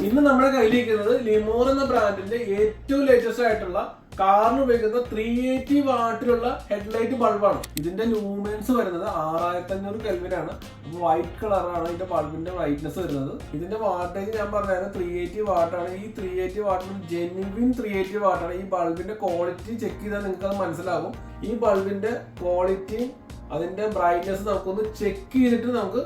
ഇന്ന് നമ്മുടെ കയ്യിലിരിക്കുന്നത് ലിമോർ എന്ന ബ്രാൻഡിന്റെ ഏറ്റവും ലേറ്റസ്റ്റ് ആയിട്ടുള്ള കാറിന് ഉപയോഗിക്കുന്ന 380 വാട്ടിലുള്ള ഹെഡ്ലൈറ്റ് ബൾബാണ്. ഇതിന്റെ ലൂമെൻസ് വരുന്നത് 6500 കെൽവിനാണ്. അപ്പോൾ വൈറ്റ് കളറാണ് ഇതിന്റെ ബൾബിന്റെ ബ്രൈറ്റ്നസ് വരുന്നത്. ഇതിന്റെ വാട്ടേജ് ഞാൻ പറഞ്ഞാൽ 380 വാട്ടാണ്. ഈ 380 വാട്ടിന് ജെന്യുവിൻ 380 വാട്ടാണ്. ഈ ബൾബിന്റെ ക്വാളിറ്റി ചെക്ക് ചെയ്താൽ നിങ്ങൾക്ക് അത് മനസ്സിലാകും. ഈ ബൾബിന്റെ ക്വാളിറ്റിയും അതിന്റെ ബ്രൈറ്റ്നസ് നമുക്കൊന്ന് ചെക്ക് ചെയ്തിട്ട് നമുക്ക്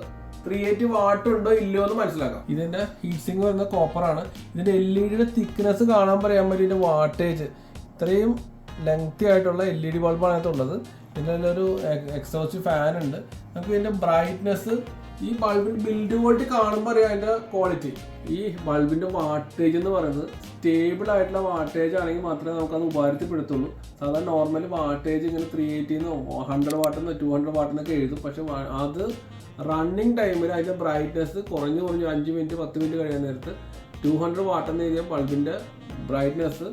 380 വാട്ട് ഉണ്ടോ ഇല്ലയോ എന്ന് മനസ്സിലാക്കാം. ഇതിന്റെ ഹീറ്റ് സിങ്ക് വരുന്ന കോപ്പറാണ്. ഇതിന്റെ LED തിക്നെസ് കാണാൻ പറയാൻ പറ്റും. ഇതിന്റെ വാട്ടേജ് ഇത്രയും ലെങ്തി ആയിട്ടുള്ള LED ബൾബാണ് അതിനകത്തുള്ളത്. ഇതിൻ്റെ ഒരു എക്സോസ്റ്റ് ഫാൻ ഉണ്ട്. നമുക്ക് ഇതിന്റെ ബ്രൈറ്റ്നസ് ഈ ബൾബിന്റെ ബിൽഡ് ക്വാളിറ്റി കാണുമ്പോൾ അറിയാം അതിന്റെ ക്വാളിറ്റി. ഈ ബൾബിന്റെ വാട്ടേജ് എന്ന് പറയുന്നത് സ്റ്റേബിൾ ആയിട്ടുള്ള വാട്ടേജ് ആണെങ്കിൽ മാത്രമേ നമുക്കത് ഉപകാരത്തിൽപ്പെടുത്തുള്ളൂ. സാധാരണ നോർമൽ വാട്ടേജ് ഇങ്ങനെ 380 100 വാട്ടെന്നോ 200 വാട്ടെന്നൊക്കെ എഴുതും. പക്ഷെ അത് റണ്ണിങ് ടൈമിൽ അതിന്റെ ബ്രൈറ്റ്നസ് കുറഞ്ഞു 5 മിനിറ്റ് 10 മിനിറ്റ് കഴിയാൻ നേരത്ത് 200 വാട്ടെന്ന് എഴുതിയ ബൾബിന്റെ ബ്രൈറ്റ്നസ്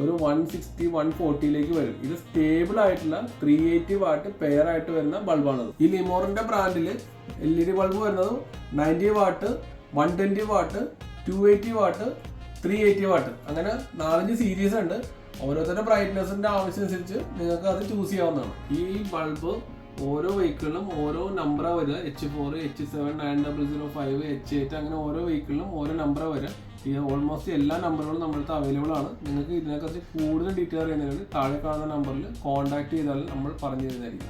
ഒരു 160 140 വരും. ഇത് സ്റ്റേബിൾ ആയിട്ടുള്ള 380 വാട്ട് പെയർ ആയിട്ട് വരുന്ന ബൾബാണത്. ഈ ലിമോറിന്റെ ബ്രാൻഡിൽ LED ബൾബ് വരുന്നത് 90 വാട്ട് 120 വാട്ട് 280 വാട്ട് 380 വാട്ട് അങ്ങനെ 4-5 സീരീസ് ഉണ്ട്. ഓരോരുത്തരുടെ ബ്രൈറ്റ്നസിന്റെ ആവശ്യമനുസരിച്ച് നിങ്ങൾക്ക് അത് ചൂസ് ചെയ്യാവുന്നതാണ്. ഈ ബൾബ് ഓരോ വെഹിക്കിളിലും ഓരോ നമ്പറാണ് വരിക. H4 H7 9005 H8 അങ്ങനെ ഓരോ വെഹിക്കിളിലും ഓരോ നമ്പറാണ് വരിക. ഈ ഓൾമോസ്റ്റ് എല്ലാ നമ്പറുകളും നമ്മൾക്ക് അവൈലബിൾ ആണ്. നിങ്ങൾക്ക് ഇതിനെക്കുറിച്ച് കൂടുതൽ ഡീറ്റെയിൽ അറിയുന്നതിന് താഴെ കാണുന്ന നമ്പറിൽ കോൺടാക്ട് ചെയ്താൽ നമ്മൾ പറഞ്ഞു തരുന്നതായിരിക്കും.